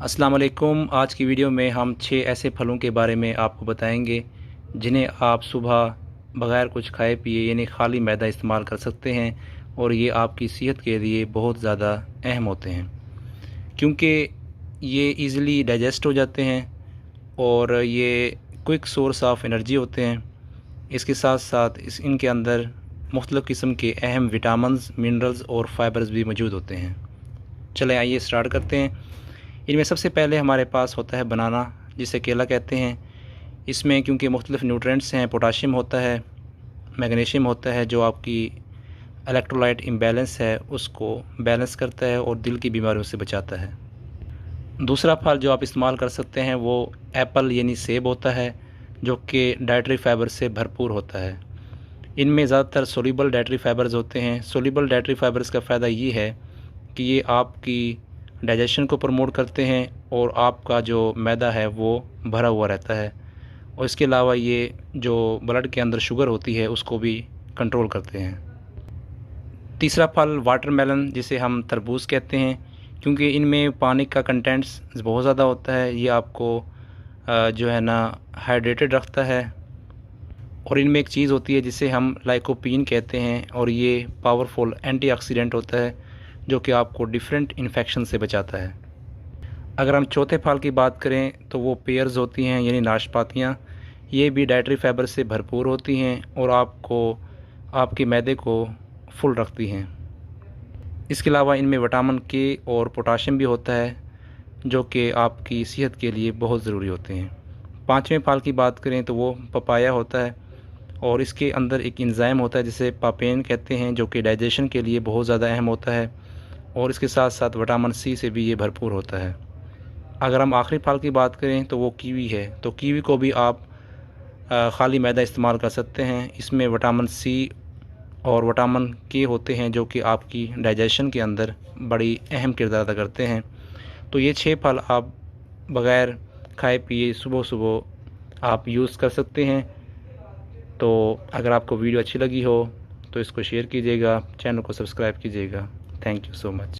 अस्सलाम वालेकुम। आज की वीडियो में हम 6 ऐसे फलों के बारे में आपको बताएंगे जिन्हें आप सुबह बग़ैर कुछ खाए पिए यानी खाली मैदा इस्तेमाल कर सकते हैं और ये आपकी सेहत के लिए बहुत ज़्यादा अहम होते हैं क्योंकि ये इजीली डाइजेस्ट हो जाते हैं और ये क्विक सोर्स ऑफ एनर्जी होते हैं। इसके साथ साथ इनके अंदर मुख्तलिफ़ किस्म के अहम विटामिन्स, मिनरल्स और फाइबर्स भी मौजूद होते हैं। चलें आइए स्टार्ट करते हैं। इनमें सबसे पहले हमारे पास होता है बनाना, जिसे केला कहते हैं। इसमें क्योंकि मुख्तलिफ़ न्यूट्रिएंट्स हैं, पोटाशियम होता है, मैग्नीशियम होता है जो आपकी इलेक्ट्रोलाइट इम्बैलेंस है उसको बैलेंस करता है और दिल की बीमारियों से बचाता है। दूसरा फल जो आप इस्तेमाल कर सकते हैं वो एप्पल यानी सेब होता है, जो कि डाइटरी फाइबर से भरपूर होता है। इनमें ज़्यादातर सोल्यूबल डाइटरी फाइबर्स होते हैं। सोल्यूबल डाइटरी फाइबर्स का फ़ायदा ये है कि ये आपकी डाइजेशन को प्रमोट करते हैं और आपका जो मैदा है वो भरा हुआ रहता है, और इसके अलावा ये जो ब्लड के अंदर शुगर होती है उसको भी कंट्रोल करते हैं। तीसरा फल वाटरमेलन, जिसे हम तरबूज कहते हैं, क्योंकि इनमें पानी का कंटेंट्स बहुत ज़्यादा होता है। ये आपको जो है ना हाइड्रेटेड रखता है, और इनमें एक चीज़ होती है जिसे हम लाइकोपीन कहते हैं, और ये पावरफुल एंटीऑक्सीडेंट होता है जो कि आपको डिफरेंट इन्फेक्शन से बचाता है। अगर हम चौथे फल की बात करें तो वो पेयर्स होती हैं यानी नाशपातियाँ। ये भी डाइटरी फाइबर से भरपूर होती हैं और आपको आपके मैदे को फुल रखती हैं। इसके अलावा इनमें विटामिन के और पोटाशियम भी होता है जो कि आपकी सेहत के लिए बहुत ज़रूरी होते हैं। पाँचवें फल की बात करें तो वो पपाया होता है, और इसके अंदर एक एंजाइम होता है जिसे पापेन कहते हैं, जो कि डाइजेशन के लिए बहुत ज़्यादा अहम होता है, और इसके साथ साथ विटामिन सी से भी ये भरपूर होता है। अगर हम आखिरी फल की बात करें तो वो कीवी है। तो कीवी को भी आप खाली मैदा इस्तेमाल कर सकते हैं। इसमें विटामिन सी और विटामिन के होते हैं जो कि आपकी डाइजेशन के अंदर बड़ी अहम किरदार अदा करते हैं। तो ये 6 फल आप बग़ैर खाए पिए सुबह सुबह आप यूज़ कर सकते हैं। तो अगर आपको वीडियो अच्छी लगी हो तो इसको शेयर कीजिएगा, चैनल को सब्सक्राइब कीजिएगा। Thank you so much.